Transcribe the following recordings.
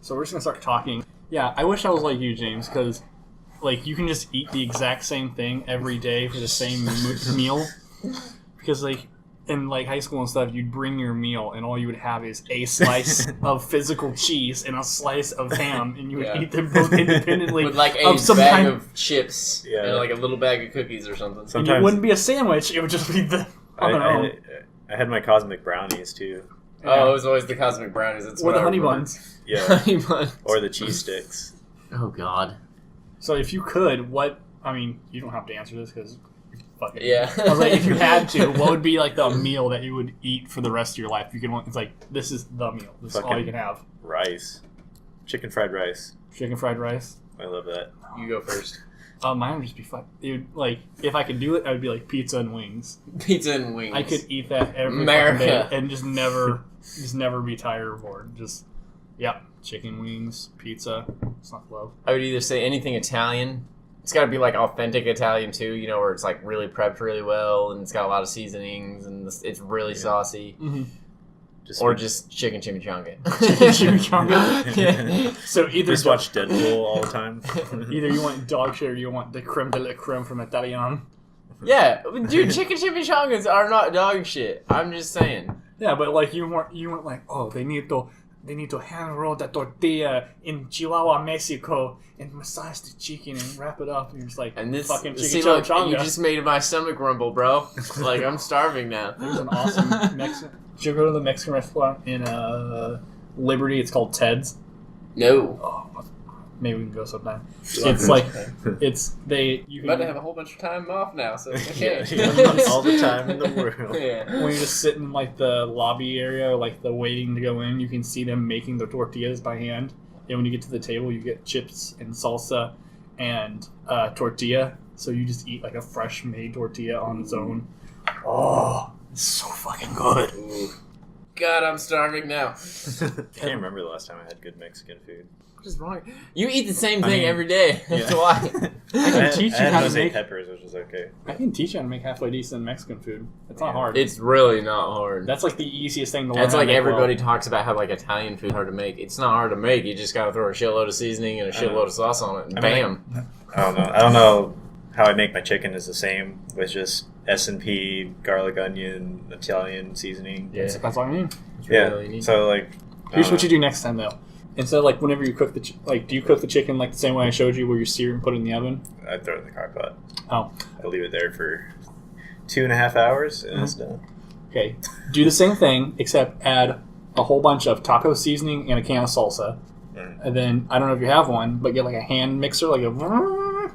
So we're just gonna start talking. Yeah, I wish I was like you, James, because like you can just eat the exact same thing every day for the same meal. Because like in like high school and stuff, you'd bring your meal and all you would have is a slice of physical cheese and a slice of ham, and you would eat them both independently. With like a bag of chips and like a little bag of cookies or something. And it wouldn't be a sandwich; it would just be the. I had my cosmic brownies too. Oh, it was always the cosmic brownies. That's or the honey buns. Yeah, honey buns. Or the cheese sticks. Oh God. So if you could, you don't have to answer this because. Yeah. I was like, if you had to, what would be like the meal that you would eat for the rest of your life? It's like, this is the meal. This is all you can have. Rice. Chicken fried rice. Chicken fried rice. I love that. You go first. Mine would just be fun. Like, if I could do it, I would be like pizza and wings. Pizza and wings. I could eat that every day and just never be tired or bored. Just, chicken wings, pizza. It's not love. I would either say anything Italian. It's got to be like authentic Italian too, where it's like really prepped really well and it's got a lot of seasonings and it's really saucy. Mm-hmm. Just chicken chimichanga. Chicken chimichanga. Yeah. So either just watch Deadpool all the time. Either you want dog shit or you want the creme de la creme from Italian. Yeah, dude, chicken chimichangas are not dog shit. I'm just saying. Yeah, but like you weren't like, oh, they need to hand roll the tortilla in Chihuahua, Mexico, and massage the chicken and wrap it up. And you're just like, and this fucking chicken chimichanga. You just made my stomach rumble, bro. Like, I'm starving now. There's an awesome Mexican. Did you go to the Mexican restaurant in Liberty? It's called Ted's. No. Oh, maybe we can go sometime. It's like you about to have a whole bunch of time off now, so it's okay. All the time in the world. Yeah. When you're just sitting in like the lobby area, like the waiting to go in, you can see them making the tortillas by hand. And when you get to the table, you get chips and salsa and tortilla. So you just eat like a fresh made tortilla on its own. Oh, it's so fucking good. Ooh. God, I'm starving now. I can't remember the last time I had good Mexican food. What is wrong? You eat the same thing every day. That's why. I can teach you how to make peppers, which is okay. I can teach you how to make halfway decent Mexican food. It's not hard. It's really not hard. That's like the easiest thing to learn. That's like everybody talks about how like Italian food hard to make. It's not hard to make. You just gotta throw a shitload of seasoning and a shitload of sauce on it, and bam. I don't know how I make my chicken is the same with just S&P, garlic, onion, Italian seasoning. Yeah, that's all you need. Really so like. Here's what you do next time though. Instead of like whenever you cook do you cook the chicken like the same way I showed you, where you sear and put it in the oven? I throw it in the crock pot. Oh. I leave it there for 2.5 hours and it's done. Okay. Do the same thing except add a whole bunch of taco seasoning and a can of salsa. And then I don't know if you have one, but get like a hand mixer, like a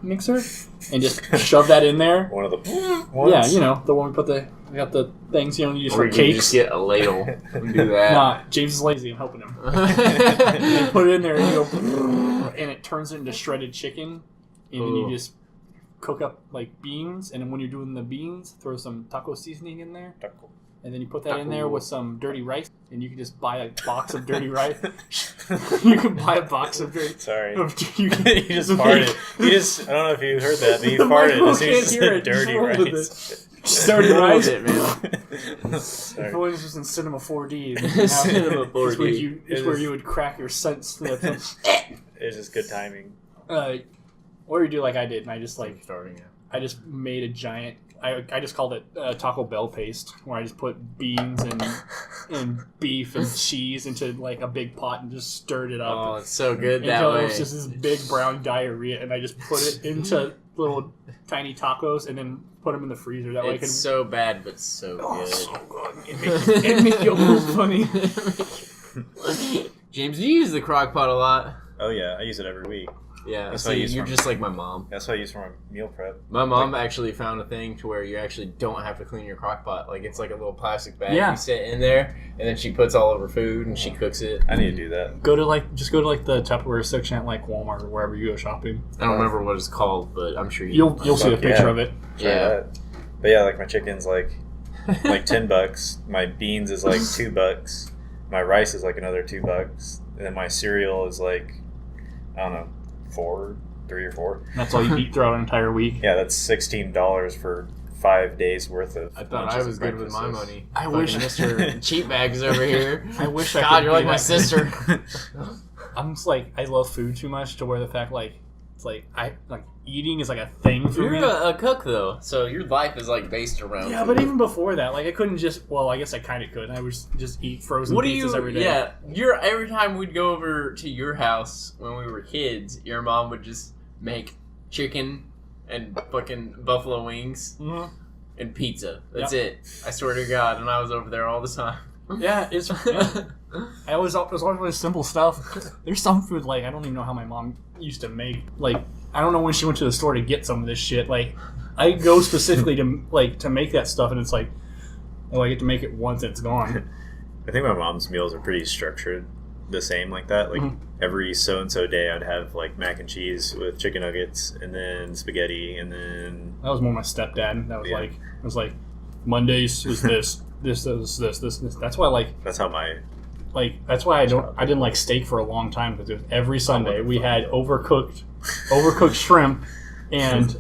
mixer, and just shove that in there. One of the ones? Yeah, the one we got the things you use for you cakes. Just get a ladle and do that. Nah, James is lazy. I'm helping him. And then put it in there and you go, and it turns into shredded chicken, and then you just cook up like beans, and then when you're doing the beans, throw some taco seasoning in there. Taco. And then you put that in there with some dirty rice, and you can just buy a box of dirty rice. You can buy a box of dirty. Sorry, you just farted. I don't know if you heard that, but you farted as soon as you said dirty rice. Dirty rice, it, man. If only this was in Cinema 4D. Cinema 4D. It's where you would crack your sense. It's just good timing. Or you do like I did, and I just like starting. I just made a giant. I just called it Taco Bell paste, where I just put beans and beef and cheese into like a big pot and just stirred it up. Oh, it's so good that until way. It was just this big brown diarrhea, and I just put it into little tiny tacos and then put them in the freezer. That way, it's so bad, but so good. So good. It make you move funny. James, you use the crock pot a lot. Oh yeah, I use it every week. Yeah, so you're just like my mom. That's what I use for my meal prep. My mom actually found a thing to where you actually don't have to clean your crock pot. Like, it's like a little plastic bag. Yeah. You sit in there, and then she puts all of her food, and she cooks it. I need to do that. Go to the Tupperware section at like Walmart or wherever you go shopping. I don't remember what it's called, but I'm sure you'll see a picture of it. Yeah. But yeah, like my chicken's like $10. My beans is like $2. My rice is like another $2. And then my cereal is like, I don't know, 3 or 4. That's all you eat throughout an entire week. Yeah, that's $16 for 5 days worth of. I thought I was good with my money. I wish Mr. Cheap Bags over here. I wish. God, you're like my sister. I'm just like, I love food too much to where the fact like it's like I like eating is like a thing for me. You're a cook though, so your life is like based around. Yeah, food. but even before that, like I couldn't just. Well, I guess I kind of could. I would just eat frozen pizzas every day. Yeah, every time we'd go over to your house when we were kids, your mom would just make chicken and fucking buffalo wings and pizza. That's it. I swear to God, and I was over there all the time. Yeah, it's. Yeah. It was always really simple stuff. There's some food like I don't even know how my mom used to make. Like I don't know when she went to the store to get some of this shit. Like I go specifically to make that stuff, and it's like, oh, I get to make it once and it's gone. I think my mom's meals are pretty structured, the same like that. Like every so and so day, I'd have like mac and cheese with chicken nuggets, and then spaghetti, and then that was more my stepdad. That was like it was like Mondays was this. This. That's why that's how my. That's why I didn't like steak for a long time because every Sunday we had overcooked shrimp and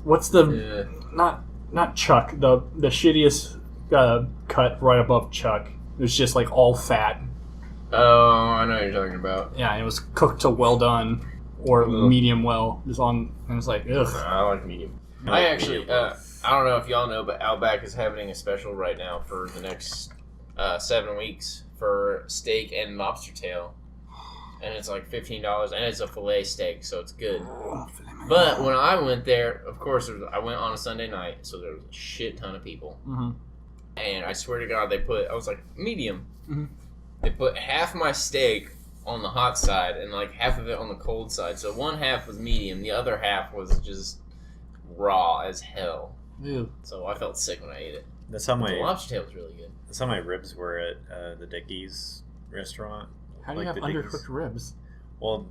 what's the not chuck the shittiest cut right above chuck. It was just like all fat. Oh, I know what you're talking about. Yeah, and it was cooked to well done or medium well. It was on and it's like ugh. I like medium. I actually I don't know if y'all know, but Outback is having a special right now for the next 7 weeks. For steak and lobster tail, and it's like $15, and it's a fillet steak, so it's good. But when I went there, of course, I went on a Sunday night, so there was a shit ton of people. And I swear to God, I was like medium. They put half my steak on the hot side and like half of it on the cold side. So one half was medium, the other half was just raw as hell. Ew. So I felt sick when I ate it. That's how the lobster tail was really good. That's how my ribs were at the Dickie's restaurant. How do you have undercooked ribs? Well,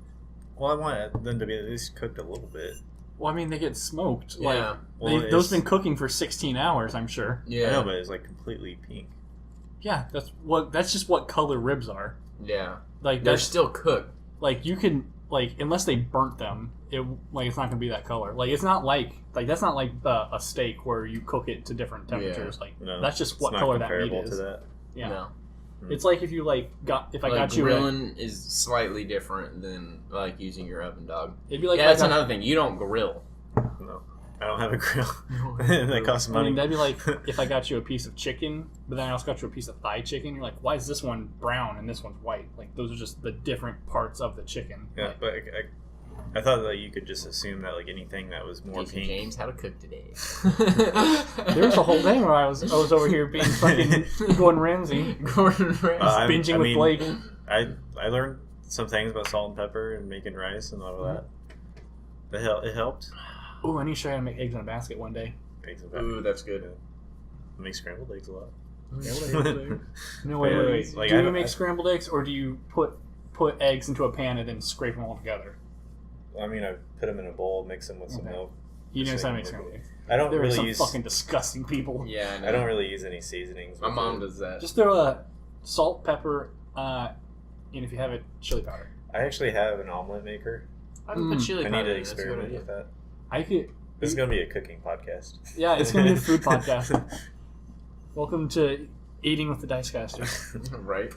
I want them to be at least cooked a little bit. Well, I mean, they get smoked. Yeah. Those been cooking for 16 hours, I'm sure. Yeah. I know, but it's like completely pink. Yeah, that's just what color ribs are. Yeah. Like they're still cooked. Like you can unless they burnt them, it's not gonna be that color. Like it's not like that's not like a steak where you cook it to different temperatures. Yeah. Like no, that's just what color that meat is. To that. Yeah. No. It's like if you got you grilling is slightly different than like using your oven, dog. It'd be like that's another thing. You don't grill. No, I don't have a grill. That costs money. I mean, that'd be like if I got you a piece of chicken, but then I also got you a piece of thigh chicken. You're like, why is this one brown and this one's white? Like those are just the different parts of the chicken. Yeah, but I thought that you could just assume that like anything that was more pink. James, how to cook today? There was a whole thing where I was over here being fucking Gordon Ramsay. Binging with Blake. I learned some things about salt and pepper and making rice and all of that. It helped. Ooh, I need to show you how to make eggs in a basket one day. Eggs in a basket. Ooh, that's good. I make scrambled eggs a lot. No, wait. Like, do you make scrambled eggs, or do you put eggs into a pan and then scrape them all together? I mean, I put them in a bowl, mix them with some milk. You know how to make scrambled eggs. I don't there really are some use fucking disgusting people. Yeah, I don't really use any seasonings. My mom does that. Just throw a salt, pepper, and if you have it, chili powder. I actually have an omelet maker. I put chili powder. I need to experiment with that. This is going to be a cooking podcast. Yeah, it's going to be a food podcast. Welcome to Eating with the Dicecasters. Right.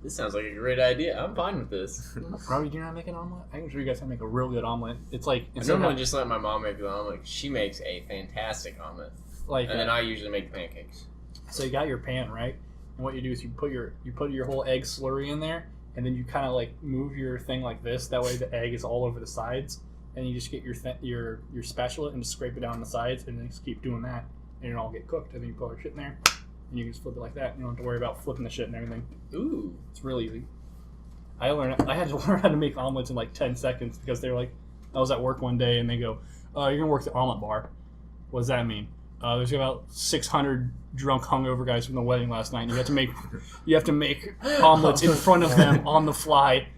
This sounds like a great idea. I'm fine with this. Robby, do you know how to make an omelet? I can show you guys how to make a real good omelet. It's like I normally just let my mom make the omelet. She makes a fantastic omelet. And then I usually make pancakes. So you got your pan, right? And what you do is you put your whole egg slurry in there, and then you kind of like move your thing like this. That way the egg is all over the sides, and you just get your spatula and just scrape it down the sides, and then just keep doing that, and it'll all get cooked. And then you put your shit in there. And you can just flip it like that. You don't have to worry about flipping the shit and everything. Ooh. It's real easy. I had to learn how to make omelets in like 10 seconds because they were like, I was at work one day and they go, you're going to work the omelet bar. What does that mean? There's about 600 drunk hungover guys from the wedding last night and you have to make omelets in front of them on the fly.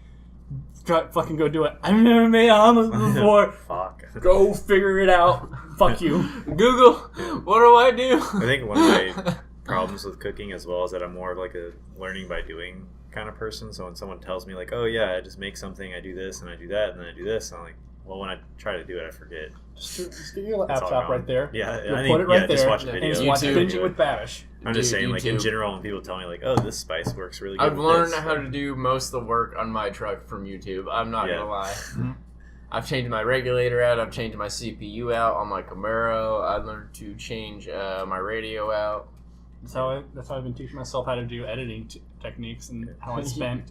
Fucking go do it. I've never made omelets before. Fuck. Go figure it out. Fuck you. Google, what do I do? I think one of my problems with cooking as well is that I'm more of like a learning by doing kind of person. So when someone tells me like, oh yeah, I just make something, I do this and I do that and then I do this, I'm like, well, when I try to do it, I forget. Just get your laptop right there. Yeah, put it right there. Just watch a and video. just watch Binging with Babish. I'm just saying, like, in YouTube. general, when people tell me, like, oh, this spice works really good I've with learned this, how to do most of the work on my truck from YouTube. I'm not gonna lie. I've changed my regulator out. I've changed my CPU out on my Camaro. I learned to change my radio out. That's how I've been teaching myself how to do editing techniques, and how I spent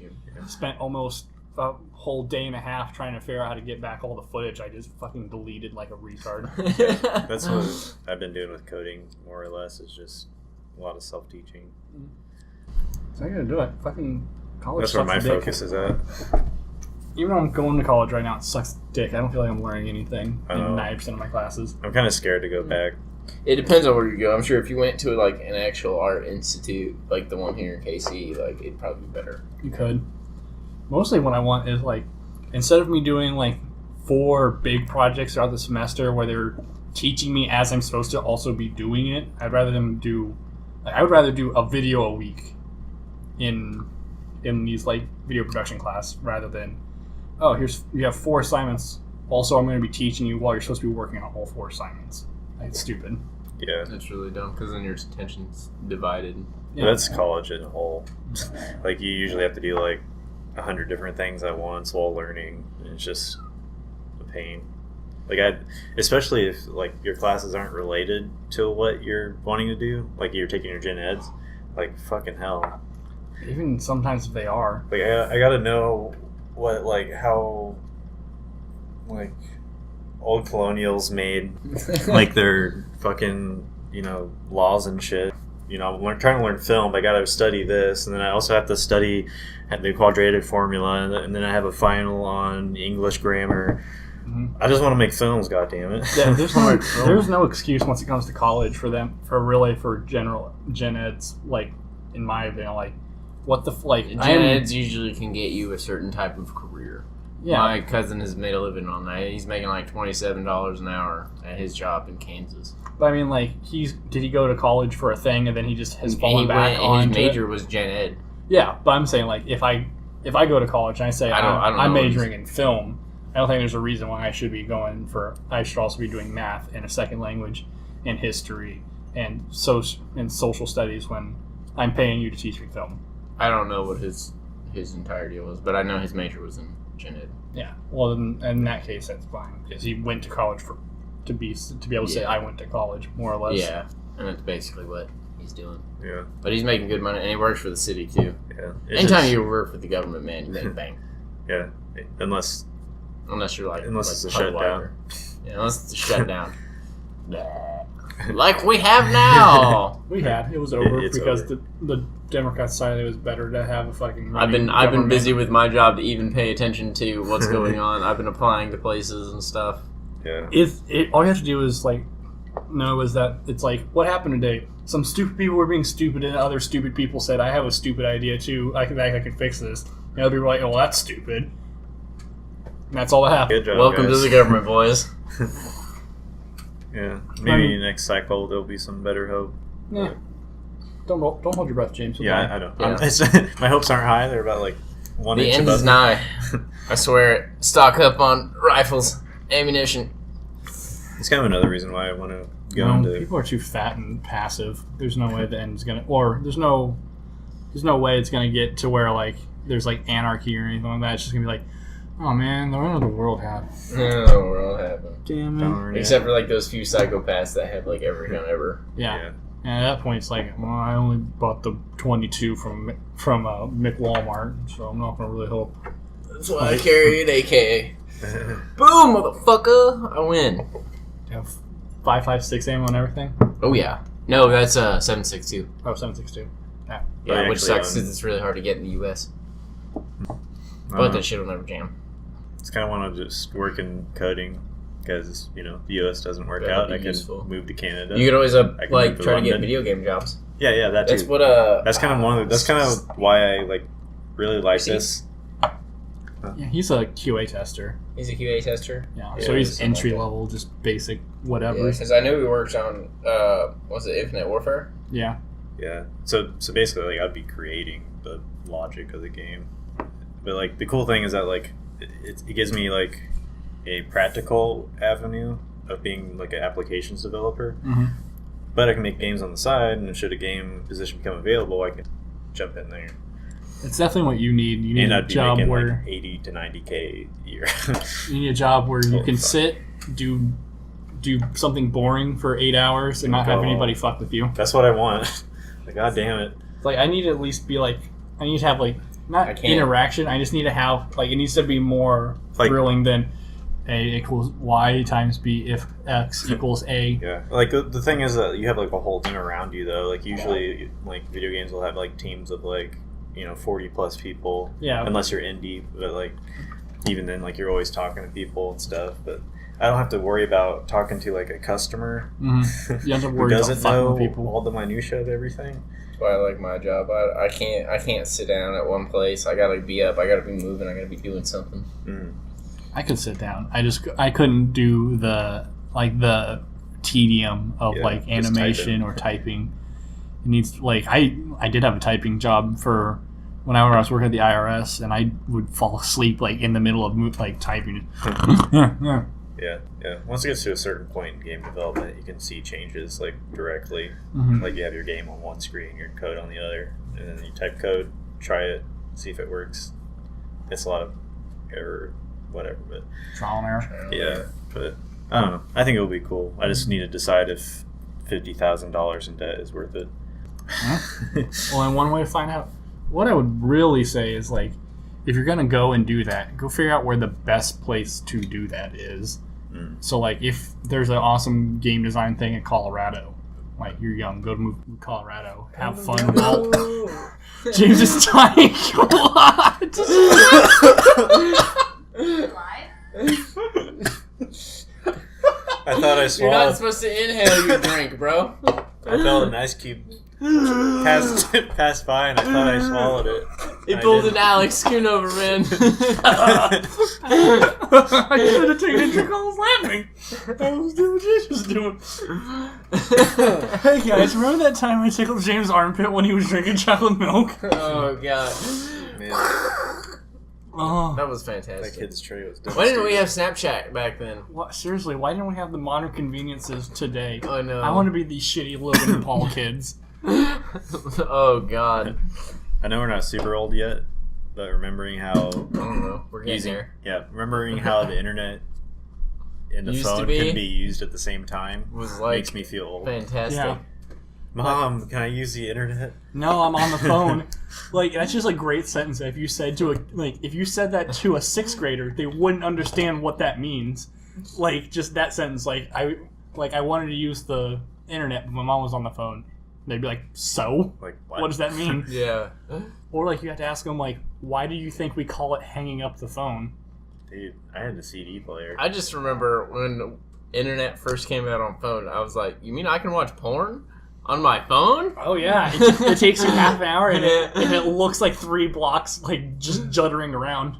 almost a whole day and a half trying to figure out how to get back all the footage I just fucking deleted like a retard. That's what I've been doing with coding, more or less, is just a lot of self-teaching. So I gotta do it. Fucking college. That's where my dick. focus is at. Even though I'm going to college right now, it sucks dick. I don't feel like I'm learning anything I in know. 90% of my classes. I'm kind of scared to go back. It depends on where you go. I'm sure if you went to like an actual art institute, like the one here in KC, like it'd probably be better. You could. Mostly what I want is like, instead of me doing like 4 big projects throughout the semester where they're teaching me as I'm supposed to also be doing it, I would rather do a video a week in these like video production class rather than, oh, you have 4 assignments. Also, I'm going to be teaching you while you're supposed to be working on all 4 assignments. It's stupid. Yeah. That's really dumb because then your attention's divided. But that's college as a whole. Like, you usually have to do like 100 different things at once while learning. And it's just a pain. Like, especially if like your classes aren't related to what you're wanting to do. Like, you're taking your gen eds. Like, fucking hell. Even sometimes if they are. Like, I gotta know what, like, how, like, old colonials made, like, their fucking, laws and shit. I'm trying to learn film, but I gotta study this, and then I also have to study the quadratic formula, and then I have a final on English grammar. Mm-hmm. I just want to make films, goddammit. Yeah, there's no excuse once it comes to college for general gen eds, like, in my opinion, like, what the Gen eds usually can get you a certain type of career. Yeah. My cousin has made a living on that. He's making like $27 an hour at his job in Kansas. But I mean, like, did he go to college for a thing and then he just has fallen back on? His major was gen ed. Yeah, but I'm saying, like, if I go to college and I say I'm majoring in film, I don't think there's a reason why I should also be doing math and a second language and history and social studies when I'm paying you to teach me film. I don't know what his entire deal was, but I know his major was in gen ed. Yeah, well, in that case, that's fine because he went to college to be able to say I went to college, more or less. Yeah, and that's basically what he's doing. Yeah, but he's making good money, and he works for the city too. Yeah, anytime you work for the government, man, you make bank. Yeah, unless you're like it's a shutdown. Yeah, unless it's a shutdown. Like we have now. It was over because over. the Democrats decided it was better to have a fucking. I've been busy with my job to even pay attention to what's going on. I've been applying to places and stuff. Yeah. All you have to do is that it's like, what happened today? Some stupid people were being stupid, and other stupid people said, "I have a stupid idea too. I can fix this." And other people were like, "Oh, well, that's stupid." And that's all that happened. Good job, Welcome guys. to the government, boys. Yeah, maybe next cycle there'll be some better hope. Yeah. Don't hold your breath, James. Yeah, I don't. Yeah. My hopes aren't high. They're about like 1 inch The end above is nigh. I swear it. Stock up on rifles, ammunition. It's kind of another reason why I want to go into. People are too fat and passive. There's no way the end is gonna, or there's no way it's gonna get to where like there's like anarchy or anything like that. It's just gonna be like, oh man, the end of the world happened. The world happened. Damn it. Except for like those few psychopaths that have like every gun ever. Yeah. And at that point, it's like, well, I only bought the 22 from Mick Walmart, so I'm not gonna really hope. That's why I carry an AK. Boom, motherfucker! I win. You have 5.56 ammo and everything. Oh yeah. No, that's 7.62. Oh, 7.62. Yeah. Yeah, which sucks because it's really hard to get in the U.S. But that shit will never jam. It's kind of want to just work in coding because the U.S. doesn't work out. I can move to Canada. You could always try to get video game jobs. Yeah, that too. That's what That's kind of That's kind of why I really like this. Yeah, he's a QA tester. He's a QA tester. Yeah, so he's entry level, just basic whatever. Yeah, because I know he works on was it Infinite Warfare? Yeah. Yeah. So basically, I'd be creating the logic of the game. But the cool thing is that it gives me a practical avenue of being an applications developer. Mm-hmm. But I can make games on the side, and should a game position become available, I can jump in there. It's definitely what you need. You need And a I'd be job making where like 80 to 90K a year. you need a job where you can fuck. sit, do something boring for 8 hours, and not have anybody fuck with you. That's what I want. Like, God damn it. Like, I need to at least be like, I need to have like I not can't. interaction. I just need to have like, it needs to be more Like- thrilling than A equals Y times B if X equals A. Yeah. Like, the thing is that you have, like, a whole team around you, though. Like, usually, like, video games will have, like, teams of, like, 40 plus people. Yeah. Unless you're indie. But, like, even then, like, you're always talking to people and stuff. But I don't have to worry about talking to, like, a customer Mm-hmm. You have to who worry about doesn't fucking know with people. all the minutia of everything. That's why I like my job. I can't sit down at one place. I gotta be up. I gotta be moving. I gotta be doing something. Mm. I could sit down. I couldn't do the tedium of Yeah, like just animation typing. or typing. It needs like I did have a typing job for whenever I was working at the IRS, and I would fall asleep like in the middle of like typing. yeah. Yeah. Once it gets to a certain point in game development, you can see changes, like, directly. Mhm. Like, you have your game on one screen, your code on the other, and then you type code, try it, see if it works. It's a lot of error, whatever, but Trial and error. yeah. But I don't know. I think it'll be cool. I just need to decide if $50,000 in debt is worth it. Well, and one way to find out, what I would really say is like, if you're gonna go and do that, go figure out where the best place to do that is. Mm. So like, if there's an awesome game design thing in Colorado, like you're young, go to move to Colorado, have fun. Well, James is dying a lot. I thought I You're swallowed. not supposed to inhale your drink, bro. I felt an ice cube passed by, and I thought I swallowed it. He I pulled didn't. an Alex Schoonover, man. I should have taken a drink. I was laughing. I was doing what James was doing. Hey guys, remember that time I tickled James' armpit when he was drinking chocolate milk? Oh god, Man, Oh, that was that fantastic. kid's tray was Why didn't we devastating. have Snapchat back then? what, seriously, why didn't we have the modern conveniences today? Oh no. I want to be these shitty Logan Paul kids. Oh god. I know we're not super old yet, but remembering how I don't know. We're getting there. remembering how the internet and the Used to phone be. could be used at the same time Was like makes me feel old. fantastic. Yeah. Mom, can I use the internet? No, I'm on the phone. Like, that's just a great sentence. If you said that to a sixth grader, they wouldn't understand what that means. Like, just that sentence. Like I wanted to use the internet, but my mom was on the phone. They'd be like, so? Like, What does that mean? Yeah. Or like you have to ask them like, why do you think we call it hanging up the phone? Dude, I had the CD player. I just remember when internet first came out on phone, I was like, you mean I can watch porn on my phone? Oh yeah, it takes you half an hour and it looks like 3 blocks like just juddering around.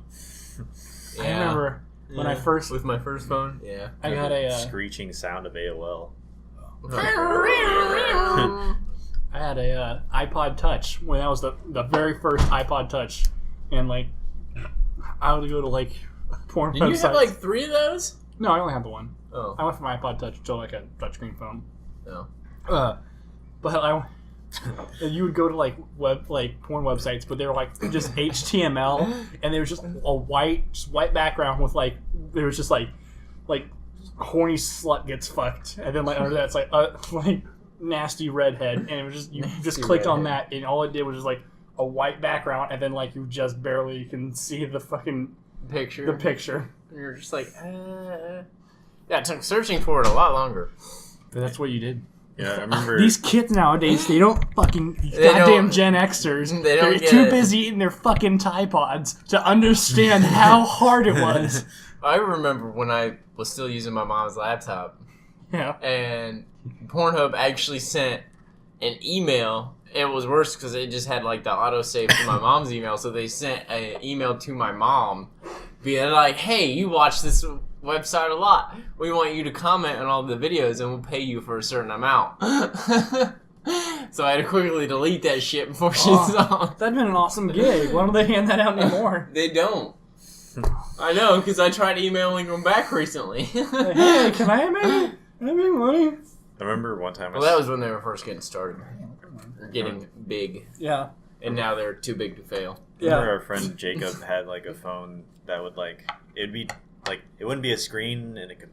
I remember when I first with my first phone. Yeah. I got a screeching sound of AOL. I had a iPod Touch when that was the very first iPod Touch, and like I would go to like porn Didn't you websites. have like 3 of those? No, I only had the one. Oh. I went from iPod Touch to like a touchscreen phone. No. But you would go to like porn websites, but they were like just HTML, and there was just a white background with like there was just like horny slut gets fucked, and then like under that it's like nasty redhead, and it was just you just clicked on that, and all it did was just like a white background, and then like you just barely can see the fucking Picture. the picture. And you're just like, Yeah, it took searching for it a lot longer. But that's what you did. Yeah, I remember. These kids nowadays, they don't fucking They goddamn don't- Gen Xers. they don't They're get too it. busy eating their fucking Tide Pods to understand how hard it was. I remember when I was still using my mom's laptop, Yeah. and Pornhub actually sent an email. It was worse because it just had like the autosave to my mom's email, so they sent an email to my mom being like, hey, you watch this website a lot. We want you to comment on all the videos and we'll pay you for a certain amount. So I had to quickly delete that shit before she saw it. That'd been an awesome gig. Why don't they hand that out anymore? They don't. I know, because I tried emailing them back recently. Like, hey, can I make money? I remember one time. Well, that was when they were first getting started, or getting big. Yeah. And now they're too big to fail. I remember our friend Jacob had like a phone that would like it'd be like it wouldn't be a screen and it could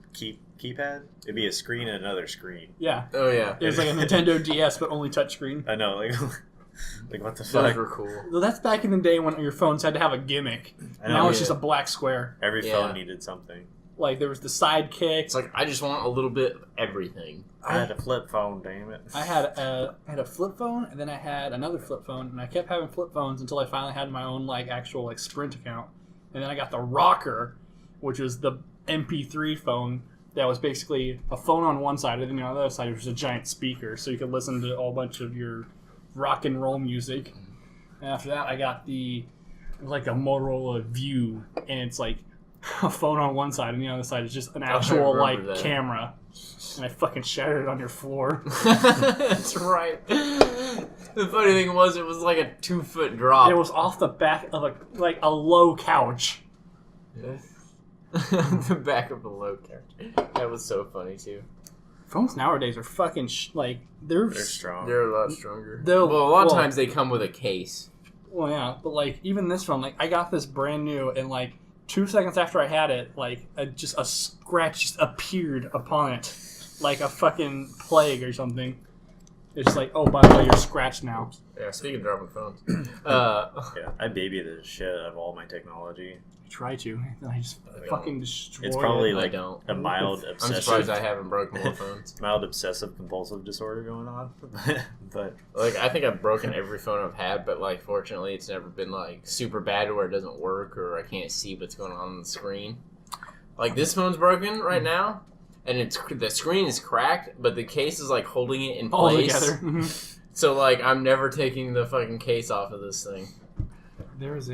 keypad. It'd be a screen and another screen. Yeah. Oh yeah. It was like a Nintendo DS, but only touchscreen. I know, like what the Those fuck? were cool. Well, that's back in the day when your phones had to have a gimmick. I know, Now it's yeah. just a black square. Every Yeah. phone needed something. Like there was the sidekick. It's like I just want a little bit of everything. I had a flip phone, damn it. I had a flip phone, and then I had another flip phone, and I kept having flip phones until I finally had my own like actual like Sprint account, and then I got the Rocker, which was the MP3 phone that was basically a phone on one side, and then on the other side it was a giant speaker, so you could listen to a whole bunch of your rock and roll music. And after that, I got it was like a Motorola View, and it's like a phone on one side, and the other side is just an actual like remember that. camera. And I fucking shattered it on your floor. That's right. The funny thing was, it was like a 2-foot drop. It was off the back of a low couch. The back of the low couch. That was so funny too. Phones nowadays are fucking They're strong. They're a lot stronger. They're- Well, a lot of well- times they come with a case. Well, yeah, but like even this phone, like I got this brand new, and like 2 seconds after I had it, like a scratch just appeared upon it, like a fucking plague or something. It's just like, oh, by the way, you're scratched now. Yeah, speaking of dropping phones. Yeah, I baby the shit out of all my technology. I try to, and I just fucking destroy It's probably it. I like don't. a mild I'm obsessive. surprised I haven't broken more phones. Mild obsessive compulsive disorder going on, but Like, I think I've broken every phone I've had, but, like, fortunately, it's never been, like, super bad to where it doesn't work or I can't see what's going on the screen. Like, this phone's broken right now, and the screen is cracked, but the case is, like, holding it in all place. together. Mhm. So, like, I'm never taking the fucking case off of this thing. There was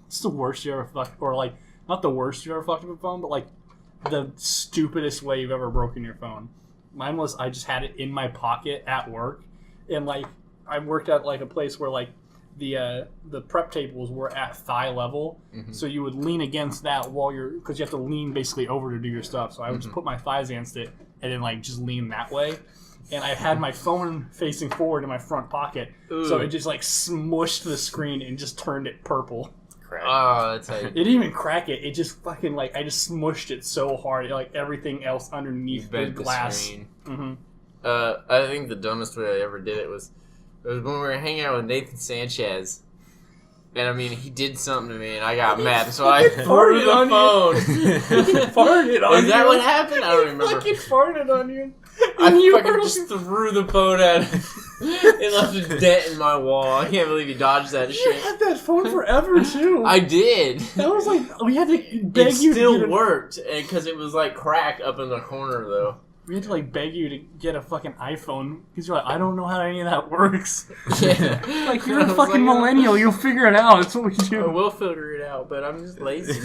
it's the worst you ever fucked, or like not the worst you ever fucked with a phone, but like the stupidest way you've ever broken your phone. Mine was I just had it in my pocket at work, and like I worked at like a place where like the prep tables were at thigh level, so you would lean against that while because you have to lean basically over to do your stuff. So I would just put my thighs against it and then like just lean that way. And I had my phone facing forward in my front pocket, so it just like smushed the screen and just turned it purple. crap. Oh, that's how you It didn't even crack it. It just fucking like I just smushed it so hard, like everything else underneath the bent the glass. screen. Mm-hmm. I think the dumbest way I ever did it was when we were hanging out with Nathan Sanchez. And I mean, he did something to me, and I got mad, so I threw farted the on phone. Farted on Is that you. what happened? I don't remember. Fucking farted on you. I And you fucking were- just threw the phone at him. It left a dent in my wall. I can't believe he dodged that You shit. had that phone forever too. I did. That was like we had to beg It you. still to get worked because it was like cracked up in the corner though. We had to like beg you to get a fucking iPhone because you're like, I don't know how any of that works. Yeah, Like you're I a was fucking like, millennial. You'll figure it out. That's what we I do. will figure it out, but I'm just lazy.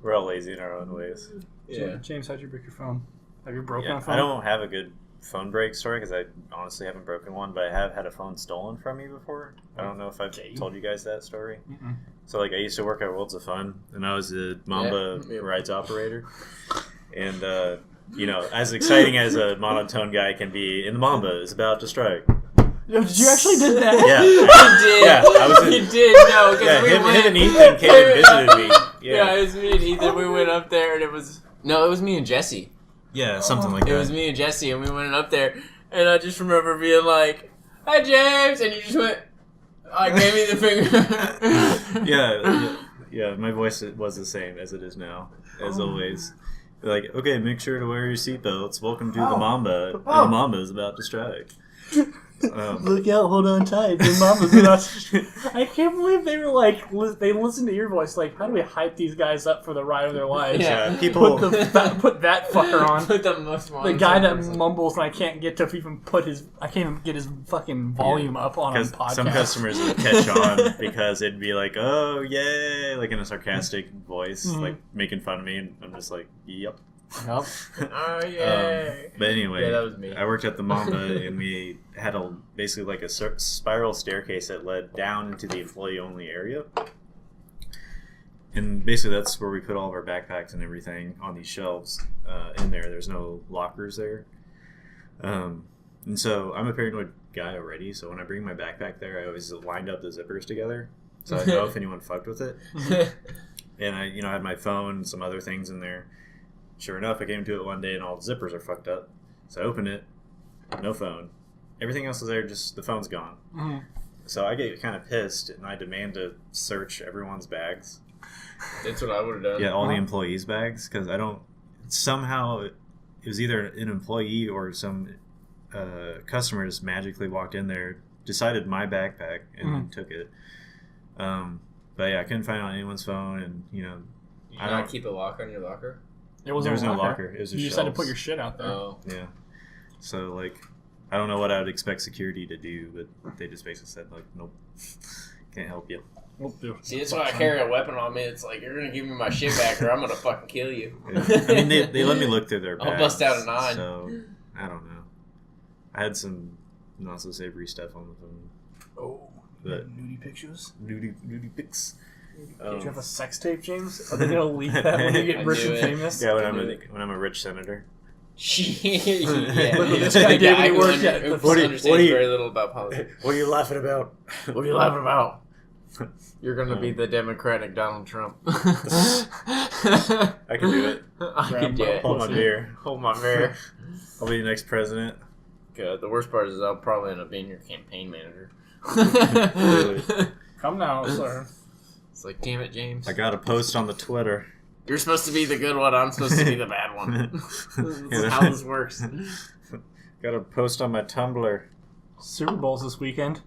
We're all lazy in our own ways. Yeah. James, how'd you break your phone? Have you broken Yeah, a phone? I don't have a good phone break story because I honestly haven't broken one, but I have had a phone stolen from me before. I don't know if I've Okay. told you guys that story. Mm-mm. So, like, I used to work at Worlds of Fun, and I was a Mamba Yeah. rides operator. And, you know, as exciting as a monotone guy can be, in the Mamba is about to strike. Yo, did you actually did that? Yeah. You did. Yeah, I was in- You did. No, because Yeah, we him went. and Ethan came and visited me. Yeah, Yeah, it was me and Ethan. We went up there, and it was me and Jesse. yeah, something like It was me and Jesse, and we went up there, and I just remember being like, "Hi, James," and you just went, gave me the finger. Yeah, my voice was the same as it is now, as always. Like, okay, make sure to wear your seatbelts. Welcome to the Mamba, and the Mamba is about to strike. Look out, hold on tight. Your mama's not. I can't believe they were like, they listened to your voice. Like, how do we hype these guys up for the ride of their lives? Yeah. People. Put that fucker on. Put the most The guy that mumbles and I can't get to even I can't even get his fucking volume up on a Because podcast. some customers would catch on because it'd be like, "Oh, yay!" like in a sarcastic voice, like making fun of me, and I'm just like, "Yep." Yep. Oh yeah. But anyway, Yeah, that was me. I worked at the Mamba, and we had basically like a spiral staircase that led down into the employee-only area. And basically that's where we put all of our backpacks and everything on these shelves in there. There's no lockers there. And so I'm a paranoid guy already, so when I bring my backpack there, I always lined up the zippers together so I know if anyone fucked with it. And I had my phone and some other things in there. Sure enough, I came to it one day and all the zippers are fucked up. So I opened it, no phone. Everything else is there, just the phone's gone. Mm-hmm. So I get kind of pissed and I demand to search everyone's bags. That's what I would have done. Yeah, all the employees' bags, because I don't. Somehow, it was either an employee or some customer just magically walked in there, decided my backpack, and took it. But yeah, I couldn't find it on anyone's phone, and Did you not keep a lock on your locker? There was no locker. It was you just had to put your shit out there. Oh. Yeah. So I don't know what I would expect security to do, but they just basically said nope, can't help you. See, that's why I carry a weapon on me. It's like, you're going to give me my shit back or I'm going to fucking kill you. Yeah. I mean, they let me look through their bags. I'll bust out a 9. So, I don't know. I had some not so savory stuff on the phone. Oh, nudie pictures? Nudie pics. Do you have a sex tape, James? Are they going to leak that when you get rich and famous? Yeah, when I'm a rich senator. Yeah. Look what this guy did when he worked at the... What understands very little about politics. What are you laughing about? What are you laughing about? You're going to be the Democratic Donald Trump. I can do it. I can do it. Hold my beer. Hold my beer. I'll be the next president. Good. The worst part is I'll probably end up being your campaign manager. Come now, sir. It's like, damn it, James. I got a post on the Twitter. You're supposed to be the good one. I'm supposed to be the bad one. This is how this works. Got a post on my Tumblr. Super Bowl's this weekend.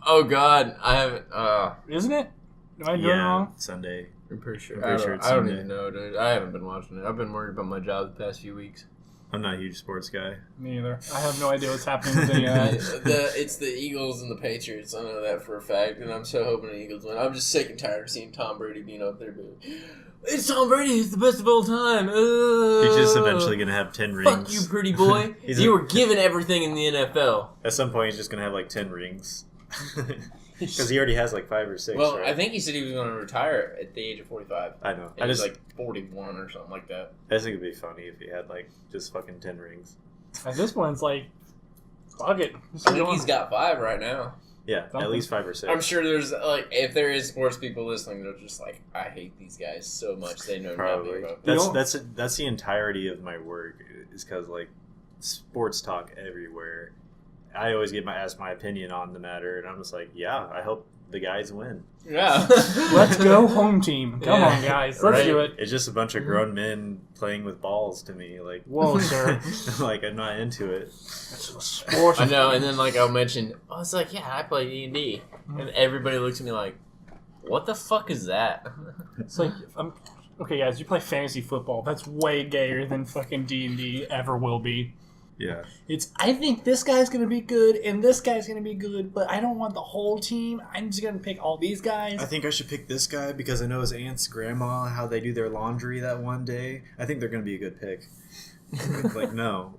Oh, God. I haven't... Isn't it? Am I doing it wrong? Sunday. I'm pretty sure. It's I don't Sunday. even know, dude. I haven't been watching it. I've been worried about my job the past few weeks. I'm not a huge sports guy. Me either. I have no idea what's happening with any of that. It's the Eagles and the Patriots. I know that for a fact, and I'm so hoping the Eagles win. I'm just sick and tired of seeing Tom Brady being up there. It's Tom Brady. He's the best of all time. He's just eventually going to have 10 rings. Fuck you, pretty boy. You were given everything in the NFL. At some point, he's just going to have 10 rings. Because he already has 5 or 6. Well, right? I think he said he was going to retire at the age of 45. I know. And he's 41 or something like that. I just think it'd be funny if he had just fucking 10 rings. At this point, it's fuck it. I think he's got 5 right now. Yeah, at least 5 or 6. I'm sure there's if there is sports people listening, they're just I hate these guys so much. They know Probably. nothing about That's the entirety of my work. Is because sports talk everywhere. I always get asked my opinion on the matter, and I'm just I hope the guys win. Yeah. Let's go home team. Come on, guys. Let's do it. It's just a bunch of grown men playing with balls to me. Whoa, sir. I'm not into it. It's a sport. I know, and then I'll mention, I was I play D&D. And everybody looks at me what the fuck is that? It's okay, guys, you play fantasy football. That's way gayer than fucking D&D ever will be. Yeah. I think this guy's going to be good and this guy's going to be good, but I don't want the whole team. I'm just going to pick all these guys. I think I should pick this guy because I know his aunt's grandma, how they do their laundry that one day. I think they're going to be a good pick. No.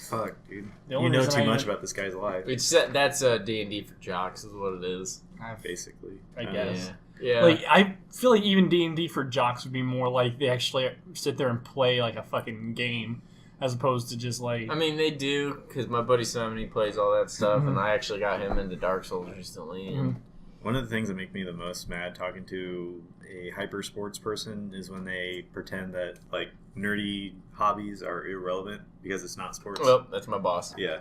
Fuck, dude. You know too much about this guy's life. That's D&D for jocks is what it is. Basically. I guess. Yeah. I feel like even D&D for jocks would be more they actually sit there and play a fucking game. As opposed to just I mean, they do, because my buddy Simon, he plays all that stuff, and I actually got him into Dark Souls recently. And one of the things that make me the most mad talking to a hyper sports person is when they pretend that nerdy hobbies are irrelevant because it's not sports. Well, that's my boss. Yeah.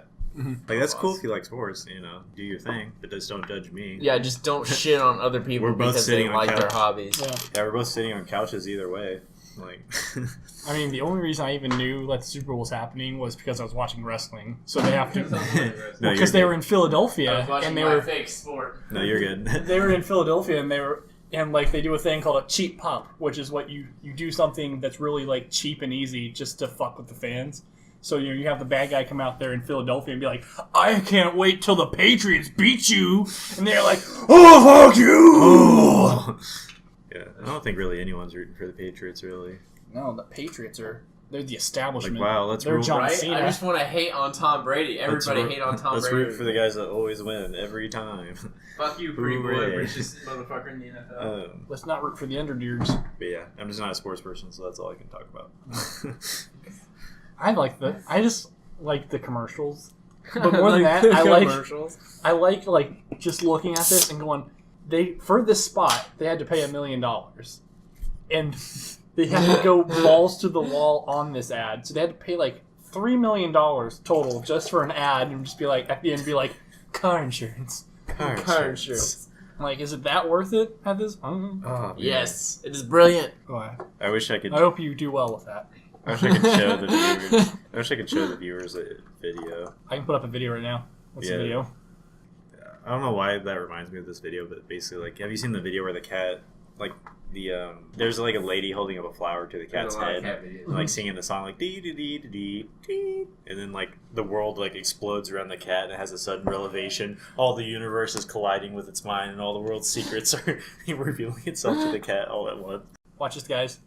That's cool if you like sports, do your thing, but just don't judge me. Yeah, just don't shit on other people because they like their hobbies. Yeah, we're both sitting on couches either way. I mean, the only reason I even knew the Super Bowl was happening was because I was watching wrestling. So they have to, because they were in Philadelphia and they were fake sport. No, you're good. They were in Philadelphia and they do a thing called a cheap pop, which is what you do something that's really cheap and easy just to fuck with the fans. So you have the bad guy come out there in Philadelphia and be like, I can't wait till the Patriots beat you, and they're like, oh fuck you. Oh. Yeah, I don't think really anyone's rooting for the Patriots, really. No, the Patriots are They're the establishment. Like, wow, let's They're root. John Right? Cena. I just want to hate on Tom Brady. Everybody hate on Tom Let's Brady. root for the guys that always win every time. Fuck you, pretty boy, Hooray. richest motherfucker in the NFL. Let's not root for the underdogs. But yeah, I'm just not a sports person, so that's all I can talk about. I just like the commercials. But more than that, I like just looking at this and going, for this spot they had to pay $1 million, and they had to go balls to the wall on this ad, so they had to pay like $3 million total just for an ad, and just be like at the end car insurance. Car insurance. I'm like, is it that worth it at this? Oh, Yes, it is brilliant. I wish I could. I hope you do well with that. I wish I could show the viewers. I wish I could show the viewers a video. I can put up a video right now. What's the video? I don't know why that reminds me of this video, but basically, like, have you seen the video where the cat, like, there's like a lady holding up a flower to the cat's head, and, like, singing the song like dee dee dee dee dee, and then like the world like explodes around the cat and it has a sudden revelation. All the universe is colliding with its mind, and all the world's secrets are revealing itself to the cat all at once. Watch this, guys.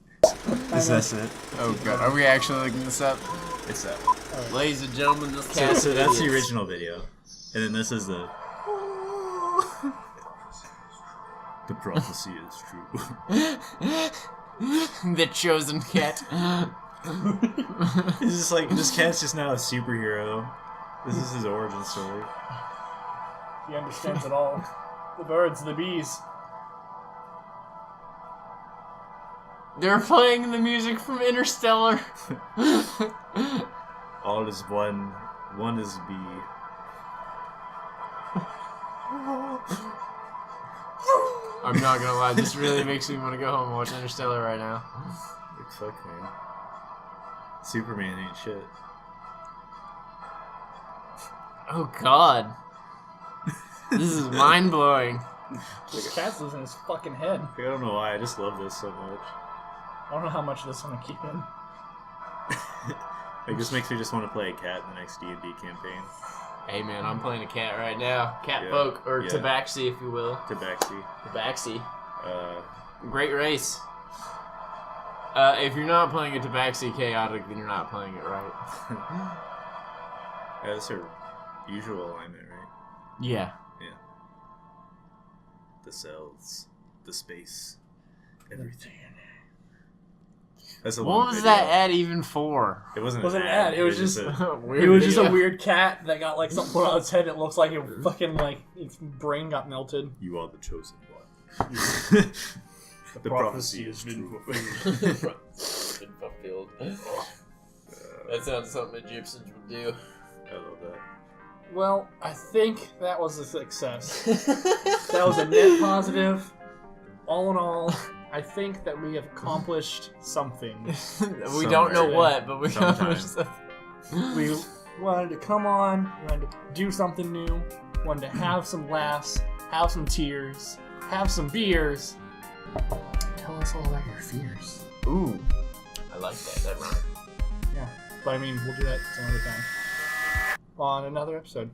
Is that it? Oh god, are we actually looking this up? It's that. Right. Ladies and gentlemen, this cat. So that's the original video, and then this is the. The prophecy is true. The chosen cat. It's just like this cat's just now a superhero. This is his origin story. He understands it all. The birds, the bees. They're playing the music from Interstellar. All is one. One is B. I'm not gonna lie, this really makes me want to go home and watch Interstellar right now. Like, fuck, man. Superman ain't shit. Oh god. This is mind blowing. The cat's losing his fucking head. I don't know why, I just love this so much. I don't know how much of this I'm gonna keep in. Like, this makes me just want to play a cat in the next D&D campaign. Hey man, I'm playing a cat right now. Cat Yeah, folk, or yeah. tabaxi if you will. Tabaxi. Tabaxi. Uh, Great race. If you're not playing a tabaxi chaotic, then you're not playing it right. yeah, that's our usual alignment, right? Yeah. Yeah. The cells, the space, everything. That's a long What was video. that ad even for? It wasn't Wasn't an an ad, it was just- a, Weird It was just a video. weird cat that got like something put on its head. It looks like it fucking like its brain got melted. you are the chosen one. The prophecy is has been true. Fulfilled. That sounds something Egyptians would do. I love that. Well, I think that was a success. That was a net positive. All in all, I think that we have accomplished something. We don't know Somewhere. what, but we Sometime. accomplished something. We wanted to come on, we wanted to do something new, wanted to have some laughs, have some tears, have some beers. Tell us all about your fears. Ooh. I like that. That rhymed. Yeah, but I mean, we'll do that some other time. On another episode.